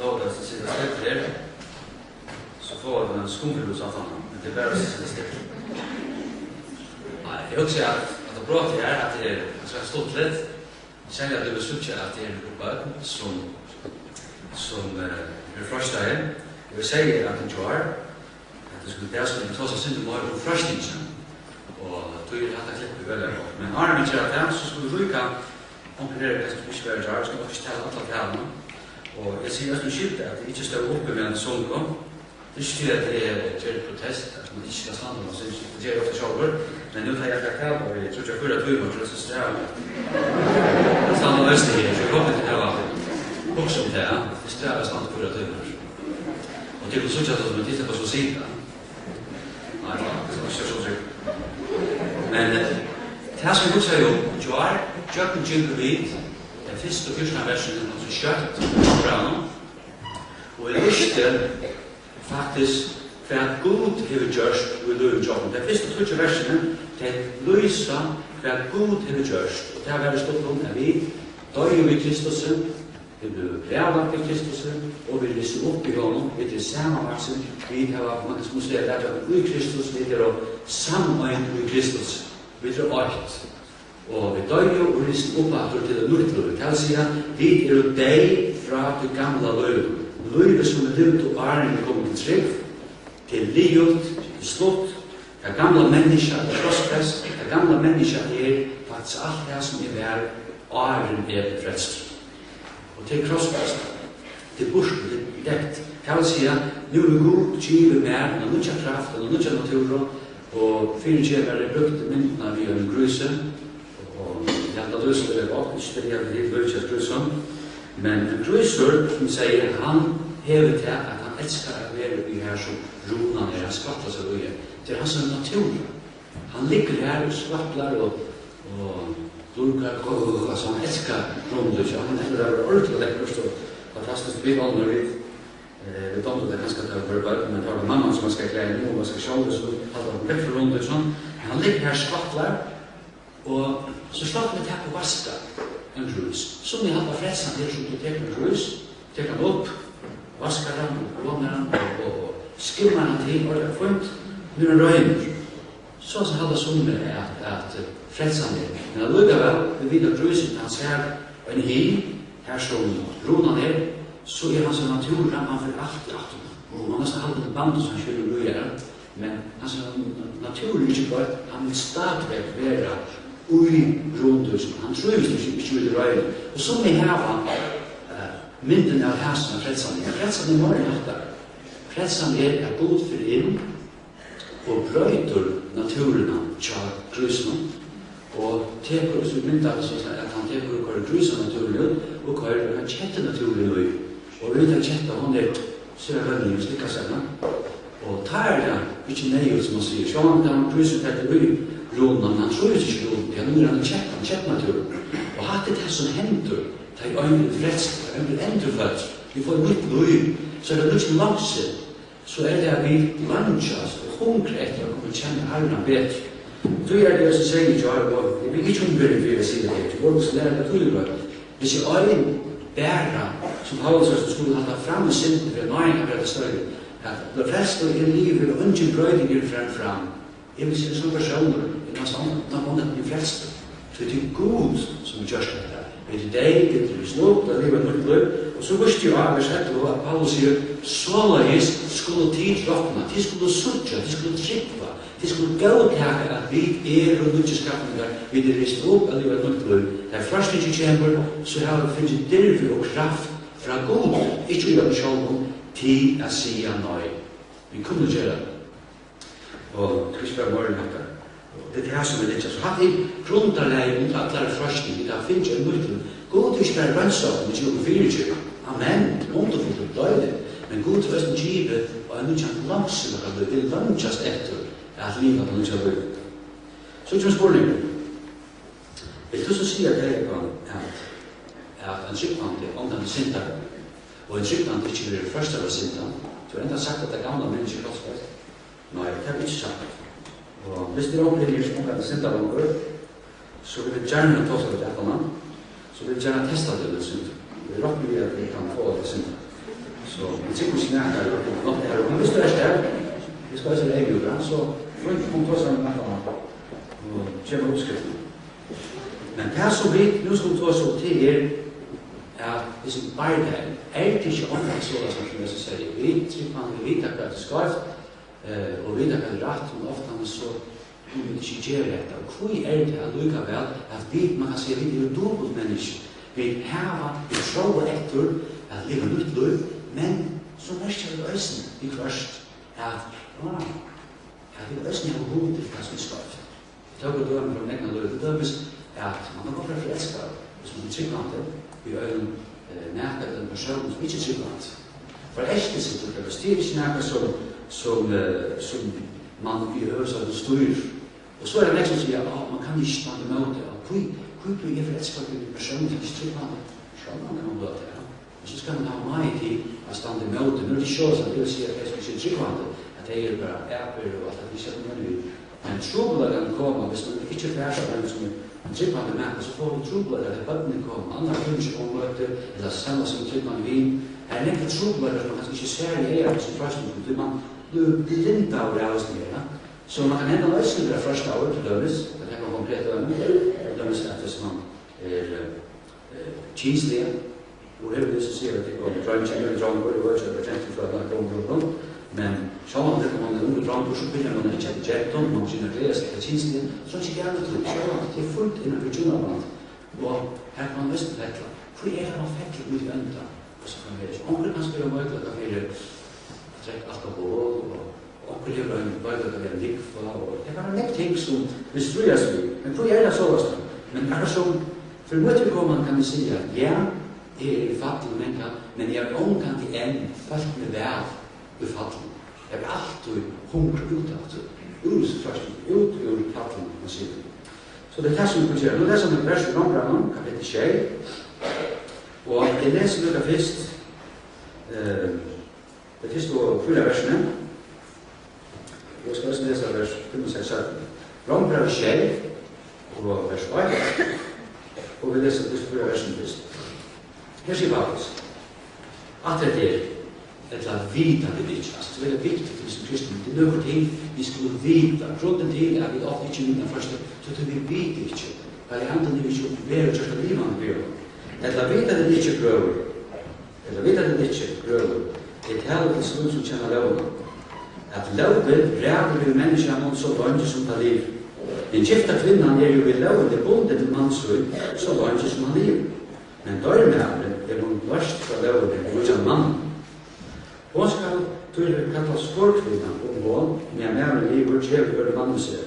lov at sitte stille der, så får man en skumfilus af ham, men det er bare at sitte stille. Nej, jeg vil sige, at det bra til at det er stort lidt. Særligt at det vil sige, at det er en børn, som refreshter ind. Jeg vil sige, at det tror jeg, at det skulle være sådan, at det tog sig sindssygt meget refreshning, og du er ret at klippe vel af. Men Arne vil sige, at der så skulle vi rykke om det der, at det ikke være jar, skal også tale alt af talen. Og jeg siger også en skilt, at det ikke står oppe med en sån gang. Det synes jeg, at det er et protest, at man ikke skal stande, og det er ofte sjovt. Men nu har jeg klar, og jeg tror, jeg føler at du er så stærk. Det er noget øst her, så jeg håber, det her var også om det her. Det stærker stand for at døme. Og det kunne synes jeg, at man tittar på så sent. Nej, det er så sikkert. Men det her som jeg husker jo, Joar, Jøkken Jinkovid, den første og første versen, altså kjøtt, og jeg visste faktisk hva Gud hever gjørst i løyvjobben. Den første og første versen, det løysa hva Gud hever gjørst. Og det har vært stått om at vi døyer i Kristusen, vi blir grævlagt i Kristusen, og vi lyser opp i honom, vi er samanvaksen, vi har mange som sier at vi er i Kristus, vi er samøynt i Kristus, vi er alt. Og vi døyer og lyser opp til det nordløyve. Det vil si at vi er deg fra det gamle løyve. Løyve som er livet og æren vi kommer til trygg, til livet, til slutt. Det gamle menneska er krosspress, det gamle menneska er faktisk alt det som er vær, æren er frelst. Og til krosspress, til bursen, til dekt. Det vil si at nu er det god, kive mer, og nødja kraft, og nødja natur, og fyrir kjever er brukt myndene via en gruse, og jeg har løst det godt, ikke det jeg vil løse et grusum, men en gruser som sier at han hever til at han elsker å være i her som ronan er, han skvattler seg og det er hans natur. Han ligger her og skvattler og lurker, altså han elsker ronan, han er ordentlig lekkert og fantastisk bygvalg når vi domte det ganske til å være bøtt, men det var mamma som skal klare noe, og skal sjåle, så hadde han vekk for ronan og sånn. Han ligger her og skvattler, og så slapp vi til å vaske en grus. Som vi hadde fredsen til som du teker en grus, teker han opp, vasker han, låner han, og skimmer han til, og det er funnet, nu er røyner. Så hadde som vi at fredsen til. Men allugavel, vi videre grusen, han ser en hi, her som ronan er, så er hans natur ramman for alt i alt. Og han har hatt et band som han kjører løyer, men hans natur er ikke bare, han vil stadigvæk være ui rundhusen. Han trives ikke ut i røyene. Og så vi har mynden av hæsen av fredsene. Fredsene er bare etter. Fredsene er god for inn og brøyter naturene til grusene. Og teker oss ut mynden av at han teker og hva grusen naturlig og hva han kjetter naturlig ut. Og vi vet at kjetter hun er søvende og slikka seg. Og tar det ikke nøye som man sier. Så han grusen tetter ut ronan, han tror ikke ronan, han er en kjettnatur. Og hatt det som hender, det er øyne frelst, det er endrefødt, vi får nytt liv, så er det litt langse, så er det at vi langkjast og hungrer etter å komme kjenne Herren bedre. Du er det som sier ikke og jeg vil ikke umbyrre for å si det her, hvor skal lære det tydelig. Hvis jeg øyne bæra, som Paulus skulle ha tatt frem med synden for nøyene av det større, at det frelste i livet og ungen brøydinger fram. Jeg vil si som personer, når man er frelst. Så det er god som gjør seg det. Det er deg, det er slutt, det er livet nytt liv. Og så visste jo av at Paulus sier, såleis skulle tid råkna, de skulle sutja, de skulle trykva, de skulle gavtaka at vi er og nyttjeskapningar, vi er rist opp av livet nytt liv. Det er først ikke kjemper, så har vi finnet dirvi og kraft fra god, ikke gjør det sjálfum, til å sige nøy. Vi kunne gjøre det. Og skal spørre morgen etter. Det er det her som er litt. Så hatt jeg grunderleie mot alle forskning, vi kan finne en møytel. God til spørre rønnstokken, vi kjøper 24. Amen, underfullt og døylig. Men god til høsten kjive, og er nødvendig langsomt, at det vil langkjast etter at livet er nødvendig liv. Så ikke med spørningen. Vil du så si at jeg at en sykvante om den sinter, og en sykvante ikke blir først av å sinter, så er enda sagt at det gamle mennesker er godt. Nei, det har vi ikke sagt. Og hvis det er åpninger som kan synda langer, så vil vi gjerne ta seg til etterna, så vil vi gjerne testa det med synd. Vi råkner vi at vi kan få det synda. Så det tycker vi snackar något här. Men visst är det vi ska se det ju så från kontoret med att och köpa uppskriften. Men det så vi nu ska ta så till att det som bara är inte ofta så som jag säger. Vi tycker man vi vet att det ska och vi vet att det rätt och ofta så vi inte gör det. Och hur är det att lycka väl att vi man kan se vi är dubbelt människor. Vi tror efter att leva nytt liv, men så märker vi ösen i först att vi ösen har god till det som är skapt. Jag tar dömen från egna liv. Det är att man kan vara förälskad hvis man är tryggvande vi är närkad en person som inte är tryggvande. För äkta sitt och det är inte närkad som man i ösa styr. Och så är det nästan som säger att man kan inte stanna emot det. Hur blir jag förälskad i en person som är tryggvande? Så man kan ha det. Och så ska man ha mig till att stanna emot det. Nu är det så att det vill säga att det är tryggvande. Att det är bara äpper och att det är så mycket. Men trobladaren kommer, hvis man ikke færser den som en tryggvande mærke, så får du trobladere at bøttene kommer. Andre ønsker om møte, eller sender som tryggvande vin. Her er nekket trobladere som man kanskje ikke ser i ære som først, fordi man blir blindt av realisningene. Så man kan hende løsning det første året til dømes, det er noe konkret dømes etter som man kinslige. Og her er det som sier at det går drømmer, og det er kjent for at det kommer. Men sjálvan þegar man ungur drangur så byrjar man ekki að jetton, man sína gleðast eða kynsliðin, så er ekki gærna til sjálvan, det er fullt innan fyrir tjúnarland. Og her kan man veist fella, hví er það fella út í enda? Og så kan við, ongur kannski er mögulega fyrir að drekka alkohol, og ongur hefur mögulega fyrir að líkfa, og det er bara nekk ting som við strújast við. Men hví er það såast? Men er það som, fyrir møttekoman kan við segja, ja, ég er í fattig menga, men ég er óngandi enn fælt með vel ur fallen. Jeg vil alltid hungre utad, ut ur fallen, man sier. Så det er det som vi ser. Nå leser vi vers i Rombrannen, kapittel 6, og jeg leser noe først, det første og 4 versene, og jeg skal også lese vers 5 og 6. Rombrannen 6, og vers 8, og vi leser de 4 versene først. Her sier Paulus, at det er eller vita det ikke. Altså, det er veldig viktig for som kristne. Det er noe ting vi skulle vita. Grunnen til at vi ofte ikke vinner først, så at vi vita ikke. Hva er andre vi ikke bedre kjørst av livet bedre. Eller vita det ikke grøver. Eller vita det ikke grøver. Det er hele til slutt som kjenner loven. At loven ræver vi mennesker mot så langt som tar liv. Den gifta kvinnan er jo i loven det bonde til mannsrøy så langt som han liv. Men dørmævren er noen verst fra loven og ikke mann. Hon skal tydelig kallas forkvinnan hon, men mævren livet kjøver høyre mannser.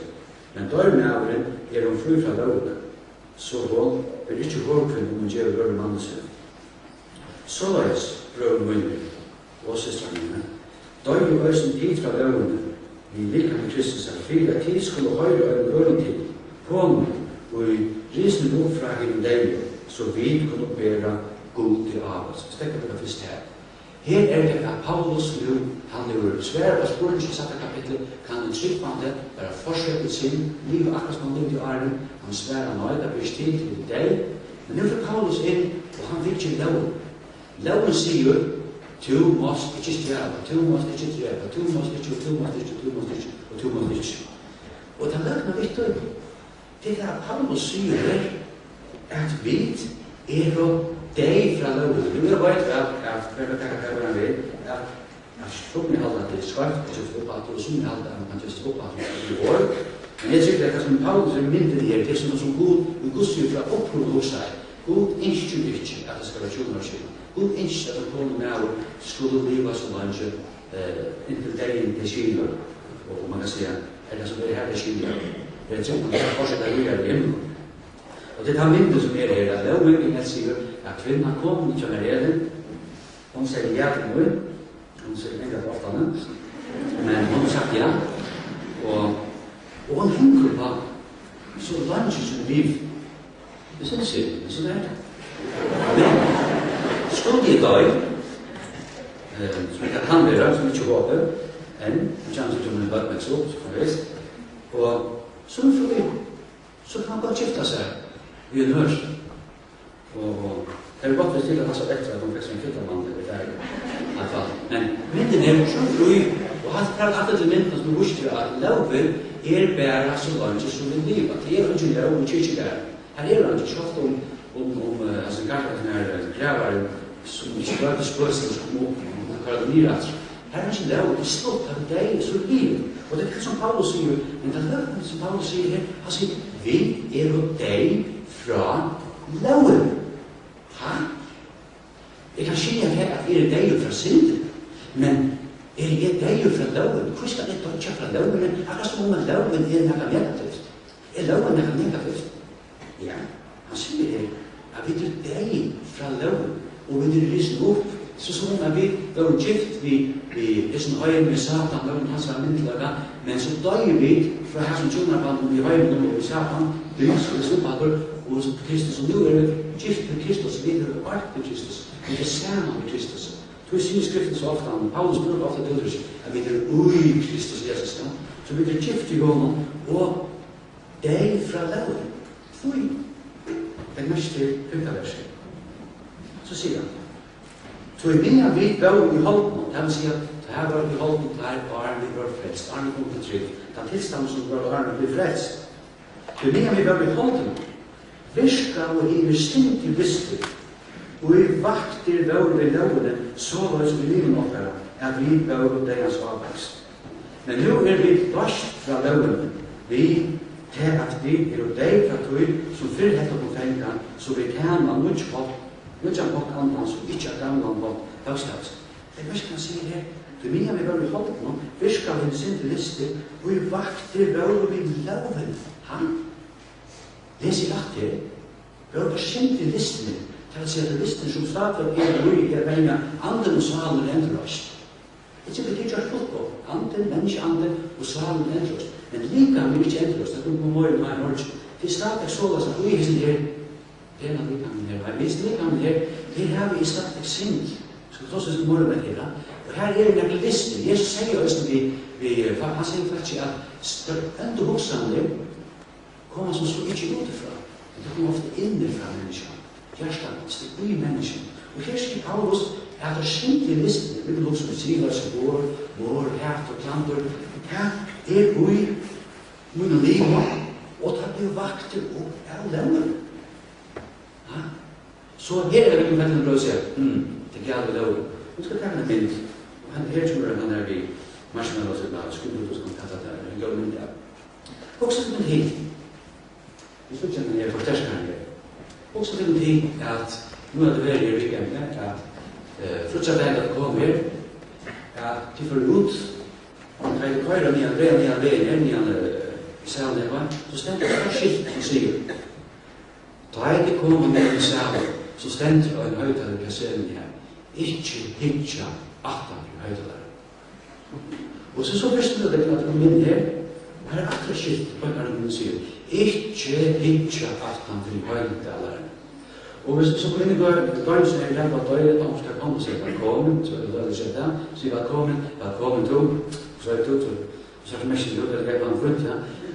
Men dørmævren er hun fri fra loven, så hon er ikke forkvinnan hun kjøver høyre mannser. Såleis, brød munner, og søstrene mine, dør jo øysen tid fra loven, vi liker med Kristus at fire tid skulle høyre øyne øyne til, hånden, og i risen oppfragen deg, så vi kunne bære god til av oss. Stekker det først her. Her er det at Paulus nu, han er svære på spørsmål i satte kapittel, kan en tryggvande være forsøket sin, livet akkurat som han levde i Arne, han svære nøy, det blir stil til deg. Men nu får Paulus inn, og han vil ikke loven. Loven sier, du måst ikke stjære, du måst ikke drepe, du måst ikke, du måst ikke, du måst ikke, og du måst ikke. Og det løgner vidt ut. Det der Paulus sier at vi er å deg fra loven. Vi vil bare at hva vil, at slummen halde at det er skarpt, ikke fotball, og slummen halde at man kan ikke fotball i år. Men jeg tror det som Paulus er mindre her, det er som god, vi gudstyr fra opprord hos seg. God innskjur ikke at det skal være 20 år siden. God innskjur at det kommer med og skulle leva så langt inntil dagen til Kina. Og man kan si at det som er her til Kina. Det er sånn at det fortsatt er videre hjemme. Og det er myndet som er her, at lovmyndighet sier at kvinnan kom ikke med reden. Hun sier ja til noe, hun sier ikke til oftene, men hun har sagt ja. Og hun henker på så langt som liv. Det er synd, så det er det. Men studie i dag, som ikke kan være, som ikke håper, vi kjenner til min bøtmeks opp, som jeg visst, og så kan han godt skifte seg. Vi er nørs. Og det er godt hvis til at han så etter at de fleste kvitter man det ferdig. her trúi og hatt til myndna som hústi at loven bara så langt som vi liva. Det ikke lov i kyrkjegar. Her ikke kjøft altså ganske krævare som ikke var til spørsmål som kom opp og karadonirat. Her ikke lov, det slått av deg så liv. Og det som Paulus sier, men det løpende som Paulus sier her, han sier, vi jo deg fra loven. Hæ? Jeg kan skilja her at deg fra synd, men deg fra loven? Hvor skal det dodja fra loven? Akkurat som om at loven nekka negativt. Loven nekka negativt? Ja, han sier her, at vi deg fra loven, og vi lysen opp, så som om vi var gift vi høyen med Satan, loven hans var myndelaga, men så døg vi fra her som tjonarbanden vi høyen med Satan, vi lysen opp og Kristus, og nå vi gift med Kristus, vi art med Kristus, vi sammen med Kristus. Du sier skriften så ofte, Paulus bruker ofte til at vi ui Kristus Jesus, ja? Så vi gift i honom, og deg fra loven, fui, den meste høytaverset. Så sier han, så i minna vi var i holden, det vil si at det her var i holden der Arne var frelst, Arne kom til trygg, den tilstand som var Arne ble frelst. Så i minna vi var i holden, virka og hiver stintig visste, og i vakter var vi lovene, så var som i livet oppere, at vi var deres avvekst. Men nå vi børst fra lovene, vi til at vi deg fra tog, som før hette på fengen, så vi kan ha Nødjan bort andan som ikke gamlan bort avstavs. Det kan si her, du minna vi var i holdt nå, virka vi sinte lister, og i vakter var vi loven. Ha? Les i lagt her, vi var sinte listene, til å si at listene som stadig venga anden og salen endrøst. Ikke betyr ikke fullt på, anden, menneskeanden og salen endrøst. Men lika vi ikke endrøst, det kom på morgen og morgen. Det stadig såla som vi hesten her, det er liknande her. Og hvis liknande her har vi stadig synd. Skal ta oss morgen med her. Og her det nemlig lister. Jesus sier også han sier faktisk at enda hoksande kommer som så ikke utifra. Det kommer ofte innifra menneskene. Hjertet, det i mennesken. Og her sier Paulus at det skjønte listene. Vi vil også beskrive oss vår, hært og klanter. Her ui munn og liv, og det blir vakter og lemmer. Så her vi kan vette og sier, det er galt lov. Nå skal jeg ta en mynd. Her kommer han vi marshmallows og blau, skulle du skal ta det, en god mynd der. Også til min tid, vi skal ikke her forsterskeren her, også til min tid at nå det veldig i weekenden, at frutsadelet kom her, at de får ut, og når jeg kører nian veien, i salen her, så stender det et skilt som sier, da jeg ikke kommer med i salen, så stender en høytaler plassering her. Ikke hitja 18 høytaler. Og så visste det at det kom inn her, og her akkurat skilt, på en annen sier, ikke hitja 18 høytaler. Og hvis så kom inn i døgn som jeg lærte at døgnet, da skal komme og si velkommen, så er det skjedd der, si velkommen to, så er det to, så er det mest ut, det er han funnet, ja.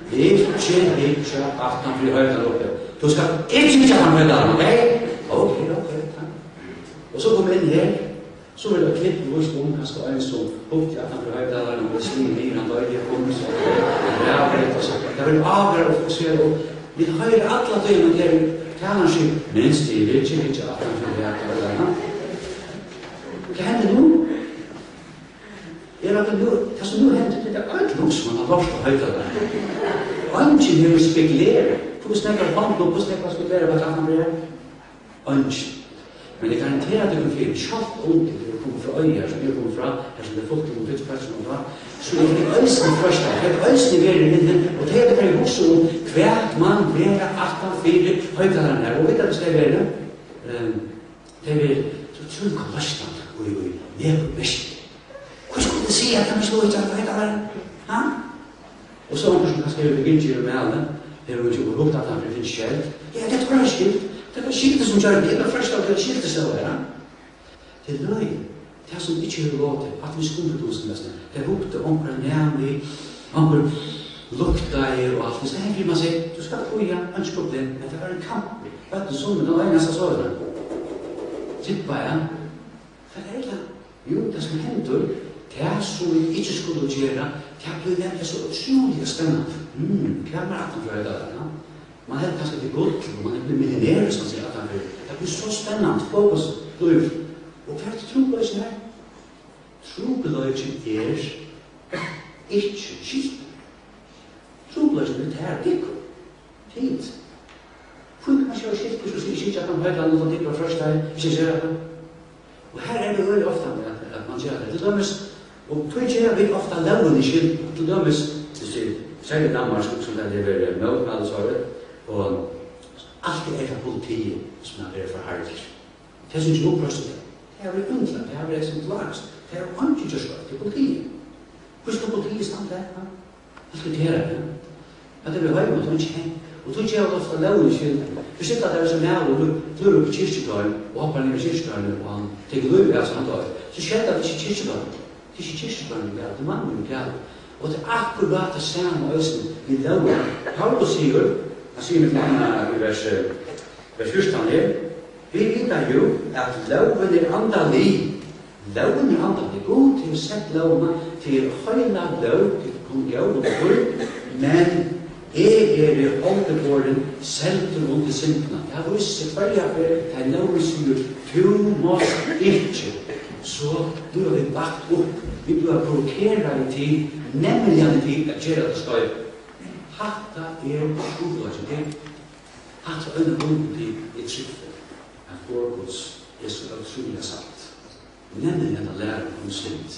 Ikke hitja 18 høytaler oppe. Du skal ikke hitja 18 høytaler, ok? Ok. Og så kom inn her, så vil jeg klippe vår skånd, han skal øyne som opp til at han blir høytaleren, og slimer inn, han døg, jeg kommer, så det vil avgjøre og fokusere, og vi hører alle døgnet her, taler seg, mens de vil ikke at han blir høytaleren. Hva hender nå? Det som nå hender, det er alt noe som han har vært på høytaleren. Ønsken vil spekulere, hvordan snakker han på, hvordan snakker han spekulere, hva han blir her? Ønsken. Men jeg garanterer at det kan finne kjalt ondt til å komme fra øya, som jeg kommer fra, her som det er folk til å bytte plass som var, så er det øyne først her, det er øyne verden innen, og det er det kan jeg huske om hvert mann være 18-4 høytaleren her, og vet du hva det er verden? Det er så tror jeg løsland, oi, ned på best. Hva skulle det si at han slår ikke av høytaleren? Ha? Og så er det som kanskje er beginner med alle, det er jo ikke overhodet at han finner skjelt. Ja, det tror jeg skilt. Det var skiltet som gjør det, det var først av det skiltet som var her. Det er løy, det som ikke er lov til, at vi skulle til oss nesten. Det hukte omkring nærmlig, omkring lukta og alt. Så her vil man si, du skal få igjen, ikke problem, men det var en kamp. Vet du, sånn, men det var eneste så det. Tippa jeg. Hva er det? Jo, det som hender, det som vi ikke skulle gjøre, det ble nemlig så utrolig spennende. Hva er det for det? Man hadde kanskje det godt, og man ble millionær, som sier at det ble så spennende, fokus, liv. Og hva er det trobeløsning her? Trobeløsning ikke skilt. Trobeløsning er dikker. Fint. Hvor kan man kjøre skilt, hvis du sier ikke at man høyt landet og dikker først her, ikke ser det? Og her er det veldig ofte at man gjør det. Til dømes, og tog gjør vi ofte loven i skilt, til dømes, særlig Danmark, som det er møt med alle svaret, og alltid er det politiet som er for herlig. Det synes jeg opprøst det. Det er vel undret, det er vel eksemplarist. Det er jo ikke just det er politiet. Hvor skal politiet stande der? Hva skal det gjøre? At det blir høy, og det ikke hengt. Og tog gjør det ofte loven i skilt. Vi sitter der som er, og du flyr opp i kyrkjegården, og hopper ned i kyrkjegården, og han tenker løy, altså han tar. Så skjer det ikke kyrkjegården. Det er ikke kyrkjegården det er mannen det er. Og det er akkurat det samme øysen vi loven. Paulus sier, han sier med denne i vers 14 her, vi vet jo at loven er andelig. Loven er andelig. God til å sette loven til høyla lov, til kong og bort, men jeg i holdegården selv til vondt syndene. Jeg har vist selvfølgelig at det er loven sier, du måst ikke. Så blir vi bakt opp. Vi blir provokeret til, nemlig til at gjøre det skal. Hatta trobeløsning. Hatta undergrunden til tryggt. At vår Guds er så utrolig sant. Nemlig at lære om synd.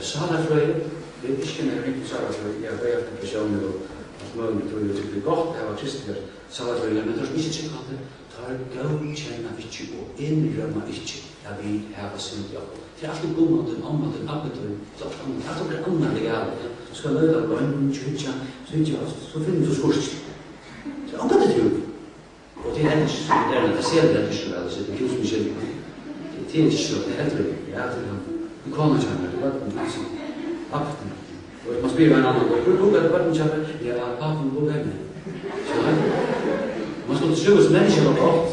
Salafrøye, det er ikke når jeg ringte Salafrøye, jeg har vært en person og at mulig tror jeg det godt, jeg var kristier Salafrøye, men det er ikke sikkert at det tar godkjenner ikke og innrømmer ikke at vi har synd i oss. Det er alltid god med den om, den appetøy, det er annet legale. Så skal løyda grønn, tjutja, så finner du skursk. Så er omkring det tro. Og det er ikke så moderne, det ser det ikke vel, så det er ikke så mye det er ikke så, det er eldre, ja, til han. Du kommer ikke her, du var den altså, apten. Og man spyr en annen, hvor boka du var den kjapper? Ja, papen boka hjemme. Så man skulle tro at mennesker var godt,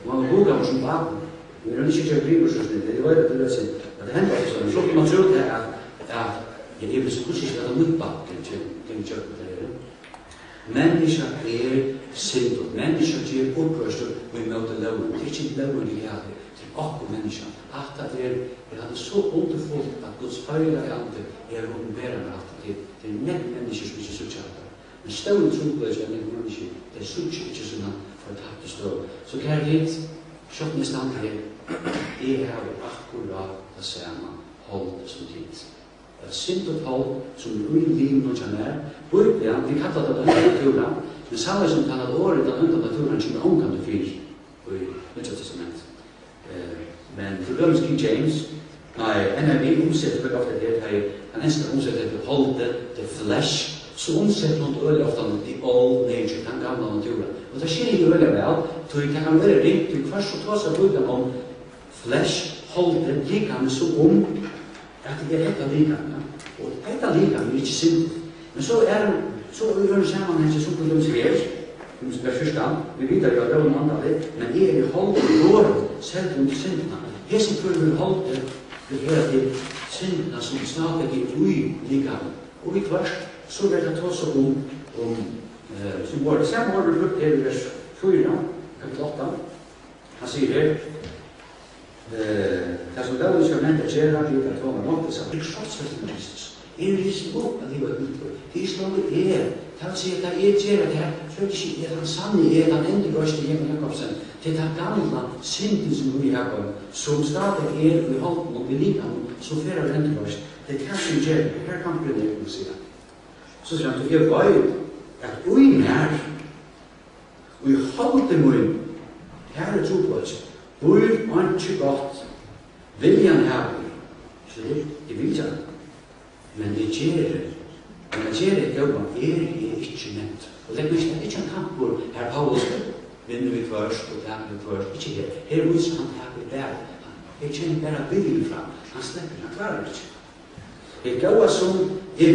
man var boka var som papen. Vi er ikke ikke driver så snitt, det var det til å si. Det hender ikke sånn, så man tror det at jeg er så plutselig at det er motbakken til kjøpet det. Mennesker er synder, mennesker gjør opprørst og vi møter loven. Det er ikke loven vi har det, til akkurat mennesker. At det er så underfullt at Guds høyre ande er åpenbærende at det er nett mennesker som ikke sutser at det. Men stående trobløs er nett mennesker, det sutser ikke sånn for et hatt stå. Så kjærlighet, skjøtten i stand her, jeg har akkurat det samme hold som tid. Det er synd og hold som ui liv noe som er. Bibelen, vi kallar det den naturen, men samme som kallar året den undan naturen som er omkant og fyr i Nytt Testament. Men for dømes King James, NIV omsetter veldig ofte det her, han eneste omsetter det holde, det flesh, så omsetter noen øyelig ofte the old nature, den gamle naturen. Og det skjer ikke øyelig vel, så det kan være ringt til hver så tås av Bibelen om flesh, holde, likame så at det er etta likame. Og etta likame er ikke synd. Men så er det sammen hennes som på døms her, vers 1, vi vet jo at det var noe annet, men jeg er holdt i året, selv om syndene. Her som før vi holdt det her til syndene som snakker i ui-likame. Og i hvert så vil jeg ta oss om som var det samme året vi brukt her i vers 4, kapittel 8. Han sier her, det som loven skal nevne gjøre, vi kan ta med måte, så det er slåttsveldig med Jesus. Er det liksom opp at de var utfor? Det er slaget det vil si at det gjør det her, så er det ikke han sanne den enda røste hjemme Jakobsen. Det er den gamle synden som vi har på, som stadig i holden og vi liker ham, som fører den enda røst. Det er hva som gjør det, her kan bli det, må si det. Så sier han, jeg vet at ui nær, og i holden min, her er tropløs, hvor man ikke godt, viljan her, så det er viljan. Men det gjør det. Men det gjør det gøyma, ikke nevnt. Og det er ikke en kamp hvor her Paulus vinner vi først og taper vi først. Ikke her. Her viser han taper der. Jeg kjenner bare viljen fram. Han slipper, han klarer det ikke. Det gøyma som jeg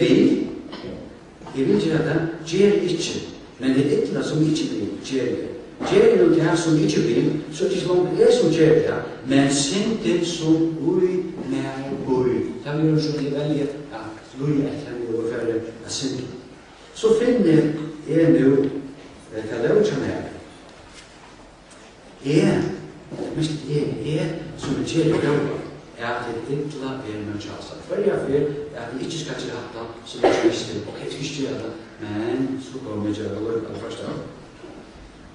vil gjøre det, gjør det ikke. Men det er ikke som ikke vil gjøre det. Gjør du det som ikke vil, så det ikke langt som gjør det, men synden som ui mer ui. Det vil jo så de velge at lui etter vi overfører av synden. Så finner jeg nå hva lov som mest som gjør det lov, at det ytla med kjasa. Hverja fyr at vi ikke skal gjøre det, så vi ikke visste, ok, vi skal ikke gjøre det, men så kommer vi gjøre det lov av første år.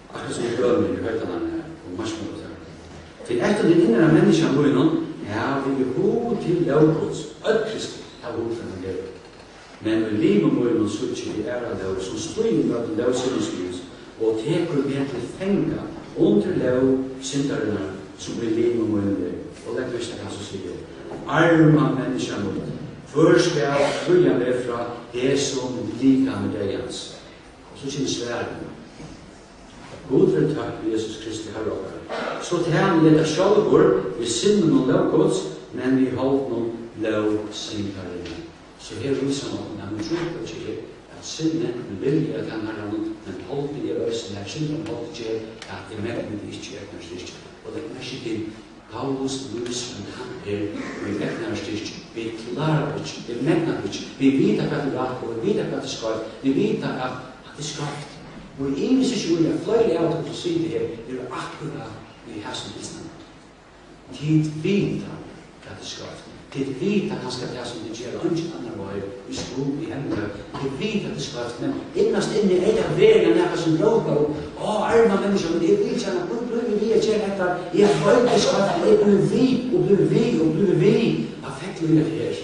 Akkurat som i brødene i høytalene her, og marsmålet her. Til etter den innre menneskene nå innom, vi ho til lovgods, ødkristelig, ho for den gjør. Men i livet må innom så ikke vi av lov, som stryner av den lovsynslivet, og teker med til fenga, under lov syndarene, som i livet må innom. Og det er hva som sier, arma mennesker mot, først skal jeg fria meg fra det som liker med deg hans. Og så synes verden, god for takk for Jesus Kristi Herre. Så til han leder sjalvor, vi sinnen og lovgods, men vi holdt noen lovsyndarene. Så her viser man, når man tror på ikke, at sinnen vilje at han har noen, men holdt det i øysen her, sinnen holdt ikke, at det med det ikke er kanskje ikke. Og det er ikke til Paulus lyser han vi vekner styrk, vi klarer ikke, vi megner ikke, vi vet hva det er, vi vet hva det skal, vi vet at det skal. Og i en situasjon, flere av dem som sier det her, det er akkurat i hesten tilstand. Tid vet hva det skal. Tid vet at han skal ta som det gjør, og ikke andre veier, vi skog i hendene. Tid vet at det skal, men innast inne er det verden her som råper, arma mennesker, men det er vil kjenne, vi er kjent etter, jeg føler det skal, jeg blir vi, affekter vi det her.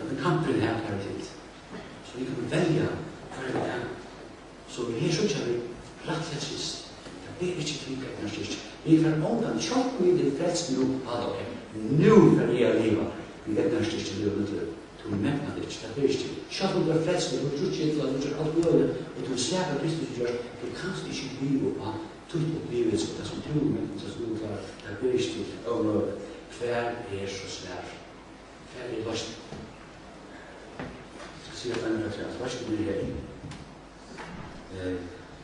Den kampen her er tid. Så vi kan velge hva det er. Så vi er så kjent, rettlætsvist. Det er ikke tid til styrk. Vi kan omdanne, kjøpt vi det frelst nå, alle nu kan jeg leve. Vi vet når styrk til livet til. Du megner det ikke, det er ikke. Kjøpt om du er frelst, du tror ikke til at du gjør alt mulig, og du ser hva Kristus gjør, du kan ikke leve på tutt opplevelse, det som du megner, det som du klarer, det er ikke til. Hver er så svær. Hver er løsning. Jeg skal si at denne rettlætsvist, løsning er her.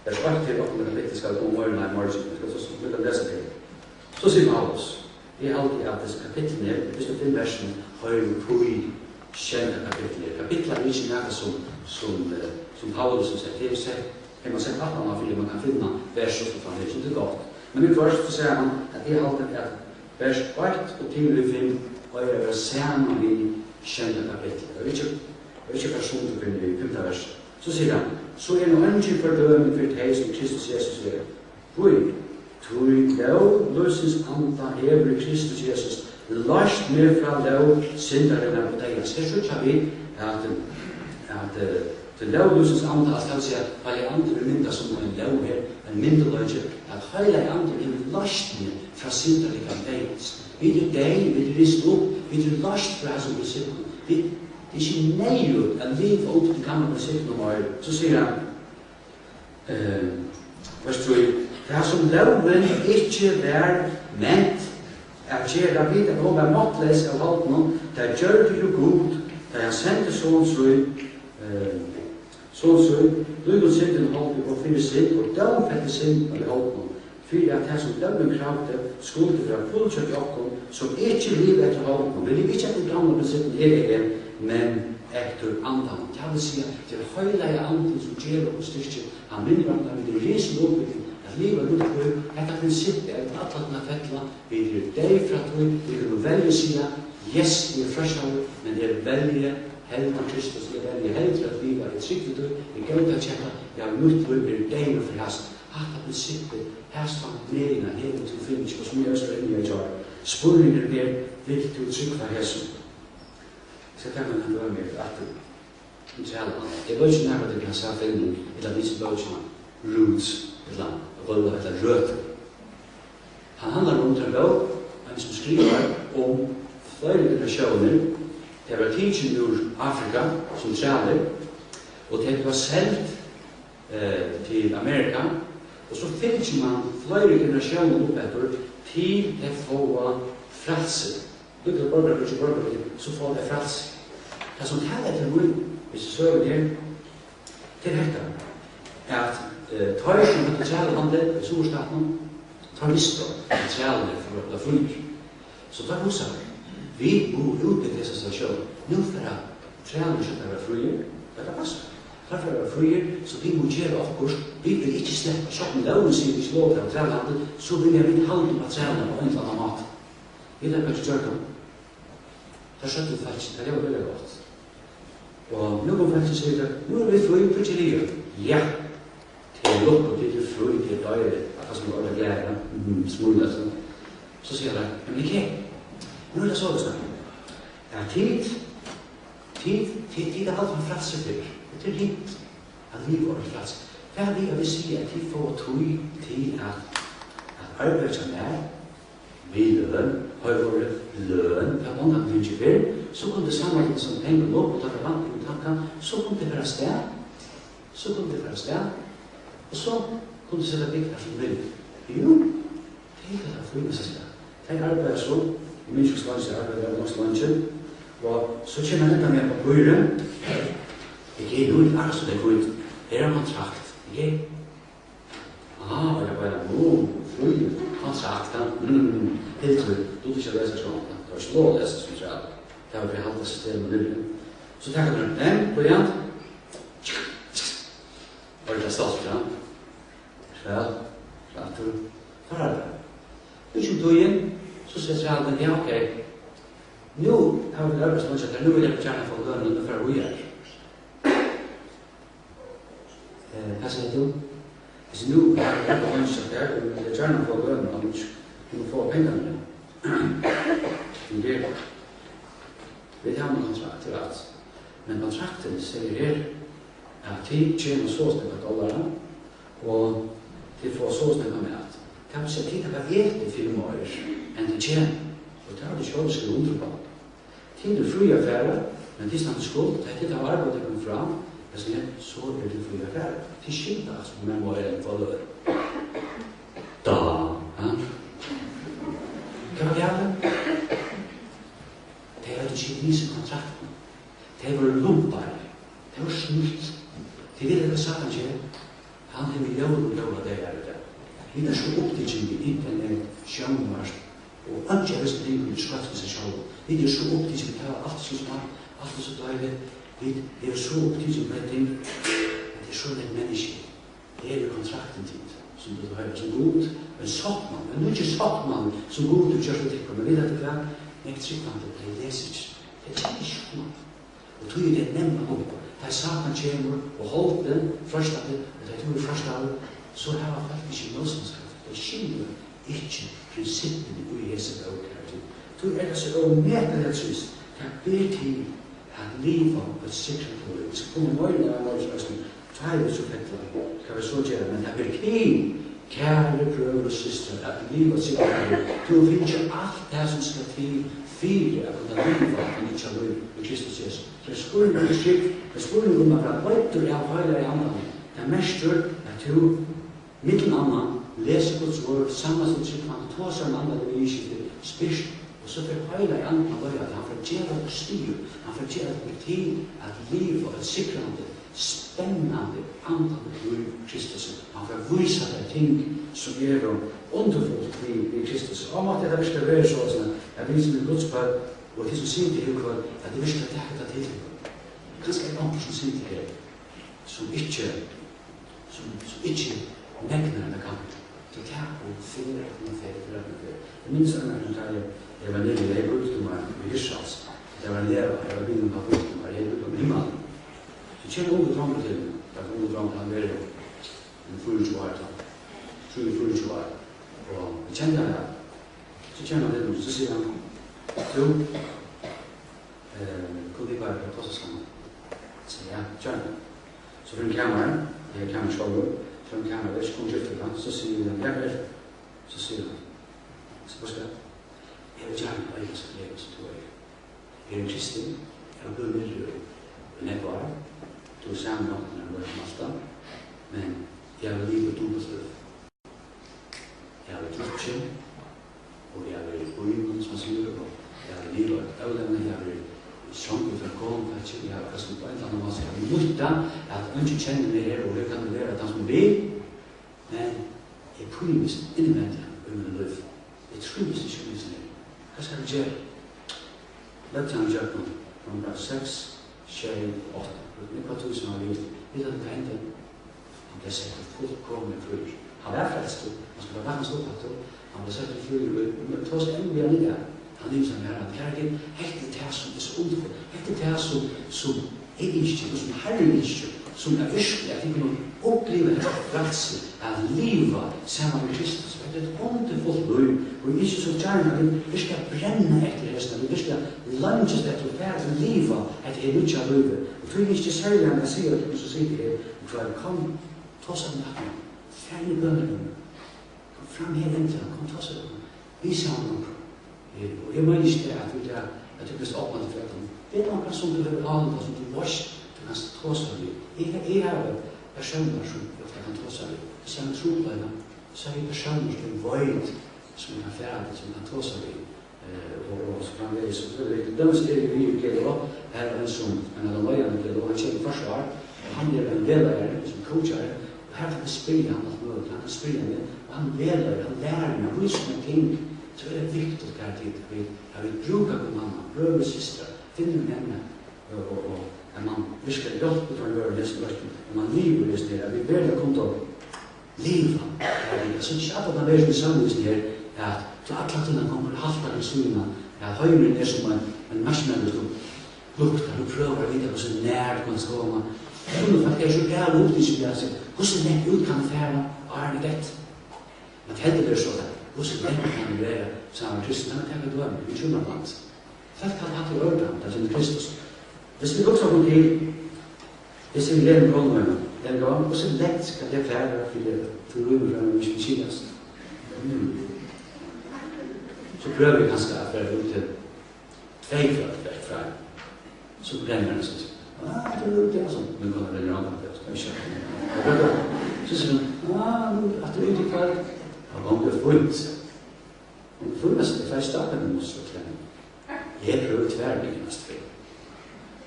Jeg skal ikke til åpne kapitlet skal gå morgen i morgen, så vil jeg lese det. Så sier Paulus, jeg har alltid at disse kapitlene her, hvis du finner versen, har jo tog kjenne kapitler. Kapitler er ikke noe som Paulus sier, det er sett, kan man sett 18 av fordi man kan finne vers og sånn, så det er godt. Men i først så sier han at jeg har alltid at vers 8 og 10-5 har jeg vært sammen i kjenne kapitler. Det er ikke person til å finne i 5. verset. Så sier han, så er noe ønske fordømning for deg som Kristus Jesus er. Hvor? Tror lov, løsens anta, hever Kristus Jesus, lagt med fra lov, syndarene på deg. Så skjøtter vi at til lov, løsens anta, at han sier at hele andre er mynda som en lov her, en myndeløyde, at hele andre er lagt med fra syndarene på deg. Vi er deg, vi er rist opp, vi er lagt fra som vi sitter. Det er ikke nøyret at liv opp til gamle prinsippen om året. Så sier han, vers 3, det som loven ikke var ment at gjøre videre og var måttles av halten, det gjør det jo god, da han sendte sånn, Lugon synden holdt på 4 synd, og domfette synd i halten, for at det som loven kravte skulle være fullkjørt i okken, som ikke liv etter halten. Vi liv ikke etter gamle prinsippen her, men etter andan. Det vil si at det er høyleie anden som gjør og styrker. Han minner om at vi er resen oppbygging, at livet er utbrød, etter prinsippet, etter atlatene fettene, vi er deg fra tog, vi kan velge sida, yes, vi er frøshavet, men det er velge helden Kristus, det er velge helden at vi var et sikkert død, vi kan ikke kjenne, ja, mutbrød, vi er deg med forhast. At prinsippet, herst van gledingen, hele til finnes, og som jeg ønsker inn i et år. Spurningen er, vil du trygg for hessen? Så kan man ha med at jeg vet ikke nærmere det kan se filmen, eller disse bøtene, roots, eller roller, eller røtter. Han handler om en bok, han som skriver om flere generasjoner. Det var tidsen ur Afrika, som trener, og det var selv til Amerika, og så finner man flere generasjoner oppetter til å få frelse. Lykke borgere, så får det frelse. Det som taler til meg, hvis jeg søker det, til dette, at tar som heter trälehandel i storstaden, tar listor till trälen för att bli flyg. Så tar hos vi bor ute i dessa station, nu för att trälen ska vara flyg, det passar. För att vara flyg, så vi må göra av kurs, vi vill inte släppa shoppen där sig i slå av trälehandel, så vill jag inte halda på trälen på en eller annan mat. Vi lär kanske göra det. Det skötte faktiskt, det var väldigt gott. Och nu kommer faktiskt säga, nu är vi flyg på tjejliga. Ja. Till lock och till flyg till döjligt. Att som var det glädje, smulda så säger jag, men Mikael, nu är det så det snart. Ja, tid är allt man fraser till. Det är tid att vi var en plats. Vad jag vill säga att vi får tog till att arbeta med vid lön, högre lön, per månad människor, så kunde sammanhålla som pengar upp och ta förvant i tanken, så kunde det vara städ. Och så kunde det sätta byggt som vill. Jo, det är det här flyget sig. Det är arbetar så, i människors arbetar i Norrlandsen, och så känner jag inte mer på början. Det är nog alltså det går ut. Det är en kontrakt. Okej? Jag bara flyget. Kontrakten. Helt rätt. Du ska läsa så. Det var slå läsa som så. Det har vi hållit systemet nu. Så tackar du den på igen. Och det står så. Så. Klart. För det. Du igen. Så säger jag den ja okej. Nu har vi lärt oss att nu vill jag gärna få lönen ungefär hur jag är. Vad säger du? Så nu har jag på en sätt där och jag gärna få lönen om du får pengarna. Det vi har en kontrakt till allt. Men kontrakten säger att tid tjänar så mycket dollar och det får så mycket med allt. Kan man säga att det var jättefilmer än det tjänar. Och det har det själv skrivit under på. Tid är fria affärer, men det är inte skuld. Det är inte arbete att komma fram. Jag säger, så är det fria affärer. Det skiljer alltså med vad är en valör. Kan man göra? Det är de kinesiska kontrakten. Det var lumpar. Det var snitt. Det vill jag säga att han är miljoner det är det. Vi är så upptidsen vid internet, sjönvars, och inte jag visste livet i skrattsposition. Vi är så upptidsen vid allt så smart, allt så dåligt. Vi är så upptidsen med ting. Det är så lätt människa. Det är kontrakten tid. Som du har som god, men sattman, men nu inte sattman som god du gör det på. Men vet att det är näkt sittande, det är läsigt. Det är inte sattman. Och tog ju det nämna upp. Där sattan kommer och håller den, fröstade, och det tog fröstade, så har jag faktiskt en motståndskraft. Det skiljer inte principen i hese bøker. Tog er det så omätlighetsvis kan be til at leve på et sikkert liv. Vi skal komme møyne av vores løsning. Træde så fettelig, kan vi så gjøre, men det er krig, kære brødre og søstre, at leve et sikkert liv. Du finner ikke alt det som skal til fire at kunne leve at ikke har liv i Kristus Jesus. Det er skolen og skik, det er skolen om at høyter av høyler i andre. Det er mest at du midten annan läser Guds ord, samma som tryggvann, tåsar en annan i nyskiftet, spyrst, och så för höjla i annan börja att han förtjänar och styr, han förtjänar till att leva ett sikrande, spännande annan liv i Kristus. Han förvisar det ting som ger dem underfullt liv i Kristus. Om att det ska vara så att vi som är Guds barn, och det som säger till hur att det ska täcka till hur. Ganska en annan som säger till er, som inte nägnar med kamp. Det kan och fyra och fyra. Det minns jag när jag var nere i Egypten i Hirschals. Jag var nere, jag var bilden på Egypten, jag var ute på himmel. Så känner jag drömmar till mig. Jag får drömmar han var en fullsvart. Och jag kände det. Så känner jag det, så säger han, du, kunde vi bara ta oss samman? Så jag känner det. Så från kameran, jag är kamerskålor, från kameran, jag kommer till det, så säger han, jag är, så säger han, så vad ska jag? Jag vill gärna ha egen som lever som du är. Jag är en kristen, jag har bunnit en näbbare, du är samma när du är på Malta, men jag har livet dubbelslöv. Jag har klutchen, och jag har bojnen som syr, och jag har livet ölen, jag har sjunker för konfektion, jag har kastat på en annan massa. Jag vill lyfta att inte känna mig här och jag kan lära att han som vill, men jeg privis innvendig i min liv. Jeg trives ikke minst ned. Hva skal jeg gjøre? Løpte han gjør noe. Nummer 6, 7, 8. Nå på 1000 har vi gjort. Vet du hva hendte? Han ble sett til fullkomlig fri. Han var frelst. Han skulle være hans opphatt. Han ble sett til fri. Tross enn vi er nede. Han er som herren. Kjærlighet, hette det som er så underfullt. Hette det som er ikke, som herren ikke, som er virkelig, at vi kan oppleve dette frelse, at livet sammen med Kristus. Det er et underfullt liv, og ikke så gjerne at vi skal brenne etter hesten, vi skal lunges etter å fære livet etter det nødja livet. Og tror jeg ikke særlig han jeg sier at så sier det, for kom, ta seg med natten, færre bønner, kom fram her inntil, kom ta seg med, vis ham. Og jeg mener ikke det at vi der, at du blir oppmatt for at det er noe som du vil handle, som du varst, du kan ta seg med. Jeg har personer som jeg kan ta seg med, hvis jeg tror på henne, så er det personer som er vøyd, som er ferdig, som kan ta seg med, og så kan vi så det er dømst er vi i Gelo, her er en som er en løyende Gelo, han kjenner forsvar, han er en vedleier, som coacher, og her kan vi spille han alt mulig, han kan spille med, og han vedleier, han lærer meg, han viser meg ting, så er det viktig at vi bruker hverandre, brød og søstre, finner henne, og at man virkelig hjelper for å gjøre det som verden, og man lever det stedet, at vi bedre kommer til å leve. Jeg synes ikke at det er som sammenligning her, at til Atlantina kommer halvt av syna, at høyren er som en marshmallow som lukter, du prøver å vite hvordan nær du kan komme. Jeg tror faktisk er så gærlig utnyttelse til å si, hvordan lenge ut kan det fære, er det rett? Men det heter det sånn, hvordan lenge kan det være sammen med Kristus? Men tenk at du er med, vi skjønner blant. Folk kan ha til ørdan, det er Kristus. Hvis vi lukter på til, hvis vi lever på noe, den gang, hvordan lenge skal det fære for å røve fra hvis vi kjennes? Så prøver vi kanskje å være ut til 2 kvart fra. Så brenner det sånn. Det er ute, sånn. Men kan det veldig annet, det skal vi kjøpe. Så sier han, at det er ute i kvart. Ja, man blir funnet. Man funnet seg, for jeg starter med oss og trening. Jeg prøver tverdig neste fri.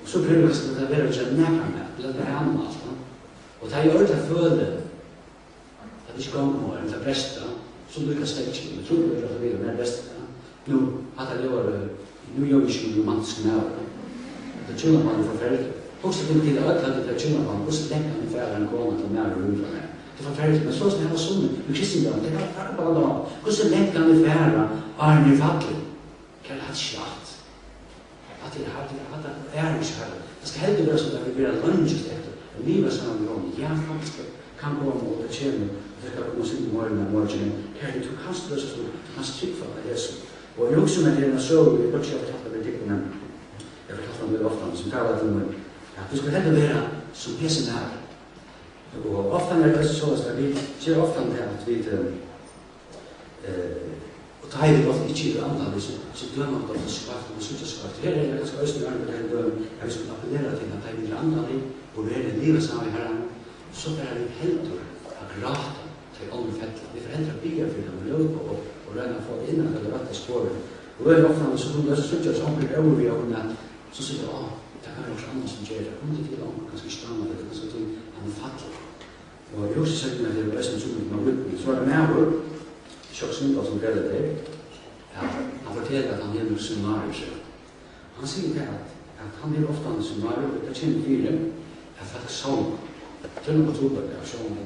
Og så prøver jeg å være ikke nærmere med, det er det andre alt. Og det er jo alltid føle at det ikke ganger må, det er bresta, så lykkes det ikke. Jeg tror det er at det er mer bresta. Nu gjør vi ikke noe romantisk nær. Det er kjønnermannen forferdelig. Også til det er at det er kjønnermannen, hvordan lenge kan vi fære en kone til nær og rundt fra meg? Det er forferdelig, men så som jeg var sånn med kristendom, det er bare da. Hvordan lenge kan vi fære Arne Fatlig? Hva er det slatt? At det er ikke her. Det skal heldig være sånn at vi blir lunges etter. Livet sammen med henne, ja, faktisk kan gå om og det kommer, det skal komme sin morgen og morgen. Herre, du kan stå så stor, du kan strikke for Jesus. Og jeg husker meg til en så, jeg har ikke fortalt det til men jeg har fortalt det veldig ofte, som taler til meg, at du skal heller være som hesen her. Og ofte er det så, at vi ser ofte det at vi og da er vi ofte ikke i det andre, så dømer vi ofte skvaft og slutteskvaft. Her er det ganske østlig andre på den dømen, jeg vil appellere til at det er andre og være i livet sammen med Herren, så er vi heldur av grata til andre fettler. Vi forhindrer bygger for dem, løper og regner å få det innan eller rett i spåret. Og det er ofte så kunne jeg slutte at han blir over vi og så sier jeg, det er også andre som gjør det. Kommer det til om ganske stannet, det er ganske til han er fattelig. Og jeg også sier meg til Østen som man utbygging. Så er det med vår, Sjokk Svindal som gjelder det. Han forteller at han gjør noe seminarier. Han sier det at han gjør ofte en seminarier, og det kjenner fire, at faktisk sånn. Til noe på Tobak, jeg har sånn,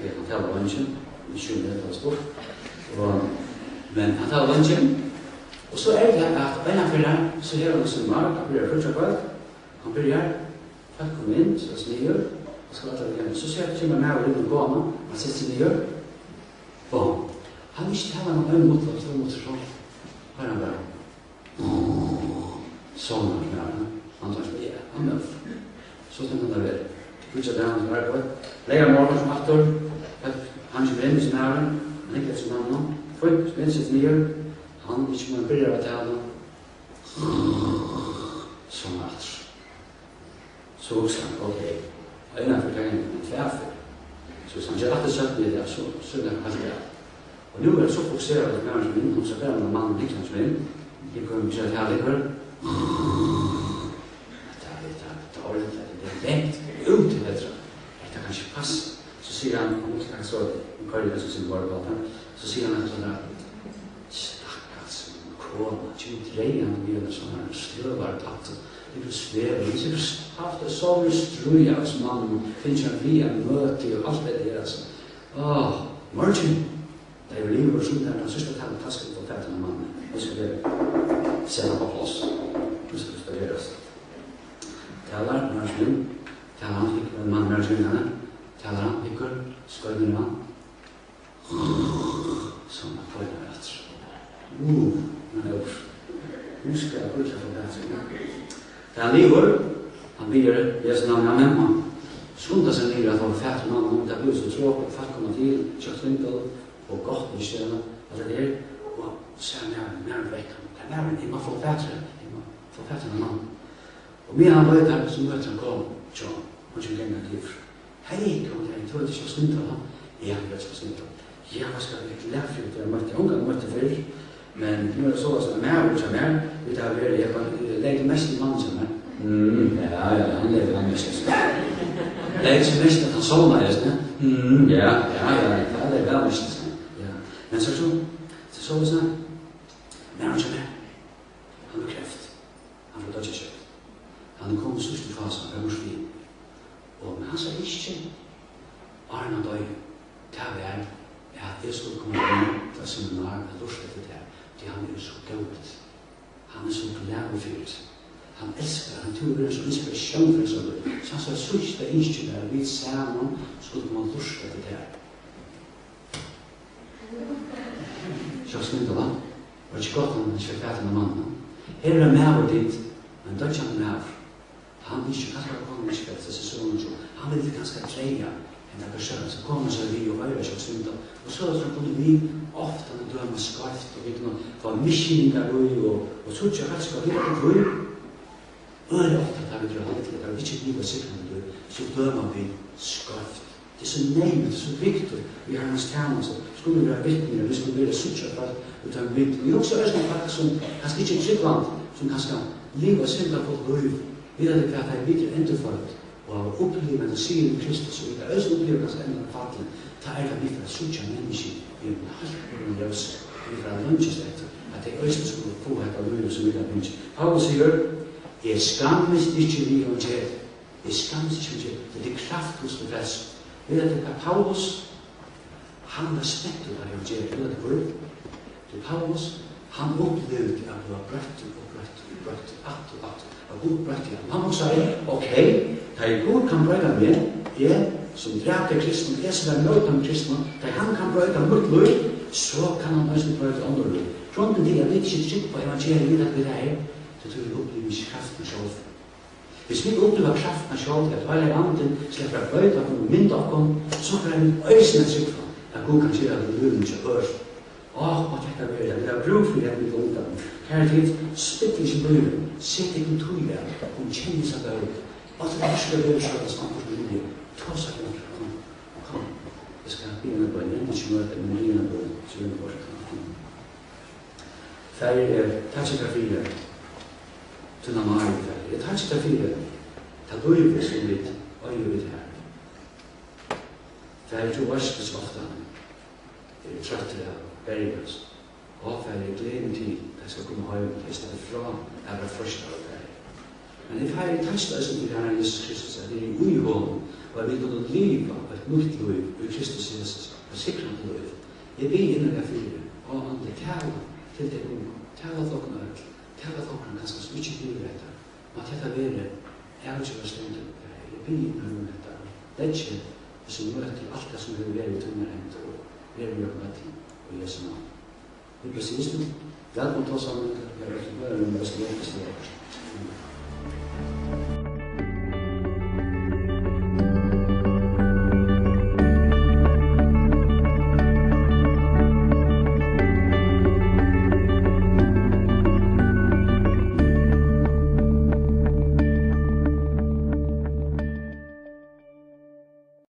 han taler vansjen, vi skjønner det var stort. Men han taler vansjen, og så er det at innenfor så gjør han seminar, han blir først og kvart, han begynner, folk kommer inn, så sniger, og skal alt det igjen. Så ser jeg til meg med og inn og gående, han sitter sniger, og han vil ikke ha noen øyne to mot sånn. Har han bare, sånn han knær, han tar seg, ja, han møff. Så tenker han det vel. Utsatt det han som er på. Leger morgen som aktor, han kommer inn i sin æren, han ikke som han, folk som inn sitt nye, han ikke må begynne å tale. Sånn alt. Så også han, ok, innenfor tegningen en fjærfer. Så hvis han ikke alltid søkt med det, så er det alt det. Og nå er det så fokuseret at når som inn, så ber han mannen liksom som inn. Jeg kommer ikke til å tale litt. Det er lengt ut til dette. Det kan ikke passe. Så sier han, så Køyre som sin vargata, så sier han sånn der, stakkars, kona, ikke dreien med en sånn her sløvartatt, det er svevet, hvis jeg har haft det så mye struja hos mannen, finnes han via møte og alt det der, altså. Morgen, det er jo livet og sånn der, han synes at han tasket på fæten av mannen, og skal det sende på plass, og skal det spareres. Talar, marsmin, talar han fikk med mannen marsminene, talar han fikk, skøyner han, sånn at høyner etter. Han er over. Nu skal jeg bruke for det. Da han lever, han blir sin navn av mamma. Skunda seg nere at han var fætt mann, og det ble så tråk, fætt kommer til, kjøttvinkel, og godt i stedet, og det der, og så er nærmere vekk. Det er nærmere, jeg må få fættere, en mann. Og medan han var der, så møter han kom, John, han ikke lenger liv. Hei, kom der, jeg tror ikke å snynta da. Ja, jeg vet ikke å snynta. Ja, hva skal jeg lære for det? Jeg møtte unga, før. Men nu er det så at mer og mer, det har vært, jeg kan legge mest i mannen som er. Ja, han lever han mest. Det er ikke så mest at han sovner, ja, det er vel mest. Men så så vi sånn, mer og mer, han har kreft, han får dødje kjøtt. Han er kommet største fasen, han er muslim. Men han sa ikke, Arne døy, det er at jeg skulle komme inn til seminar og lurt etter det. Det han er så gøyt. Han er så glædefyrt. Han elsker, han tror det er så inspirasjon for sånn. Så han sa, sørste innskjønner der, vi sammen skulle komme lurt etter det. Så snitt da. Det var ikke godt han ikke fikk med mannen. Her er med over dit, men da er ikke han med over. Han vil ikke, kanskje var kongen ikke etter sesjonen så. Han vil ikke ganske treia enn det skjønner. Så kommer så vi og høyre ikke snitt da. Og så kunne vi ofte døme skarft og ikke noe, for miskinninger og så ikke helst skal vi ikke tro. Øyre ofte da vi tror alltid, da vi ikke blir sikrende, så dømer vi skarft. Det er så neimet, det er så viktig. Vi har hans tjerne, så skulle vi være vittninger, vi skulle være suttjøfart, utan vi også er sånn faktisk som kanskje ikke tryggvand, som kanskje livet synder på liv. Vi har det hva det er videre endurfart, og har opplevd det sier i Kristus, og vi har også opplevd kanskje enda fattig. Da er det vi for å suttje mennesker, vi er halvt løs, vi får lønnes etter, at det er også skulle få et av livet som vi har begynt. Paulus sier, jeg skammes ikke vi evangeliet. Jeg skammes ikke evangeliet. Det er kraft hos det flest. Vi vet at Paulus, han var spekt av evangeliet. Vi vet hvor? Til Paulus, han opplevde at det var brøtt og God brøtt igjen. Han sa, ok, da God kan brøyde meg, jeg som drepte kristne, jeg som er møte med kristne, da han kan brøyde mitt liv, så kan han også brøyde andre liv. Grunnen til at vi ikke trykker på evangeliet, vi vet at vi er, så tror vi opplever ikke kraften selv. Hvis vi opplever kraften selv, at alle andre slipper å brøyde og mynde oss, så kan vi øyne trykke på at God kan si at vi lurer ikke øst. Hva dette er det er bruk for det vi går ut av. Her er det spitt ikke bøyre, sett ikke tøyre, og kjenne seg der ut. Alt det skal være sånn at han får bli ta seg ut. Kom, jeg skal begynne på en ikke møte, men begynne på en sønne for seg. Ferie er takkjeta fire, tunna mari ferie. Takkjeta fire, ta bøyre som litt, øye vidt her. Ferie to vaskes ofte, det er trøttere av bergast. Og ferie gleden til, det skal komme høyre, det er stedet fra, det er første av ferie. Men det ferie takkjeta som til Herren Jesus Kristus, det er i uihånden, og jeg vil kunne leve et nytt liv i Kristus Jesus, et sikrende liv. Jeg blir innan jeg fire, og han det tala til det unge, tala dere øk, tala dere ganske så mye liv etter, og at dette være avgjøret stunden, jeg blir innan dette, det er ikke som møter alt det som vil være i tunne hendt, og være i økene og Jesu navn. Vi blir sist nå, velkommen til oss sammen, jeg vet ikke hva er det, men jeg skal hjelpe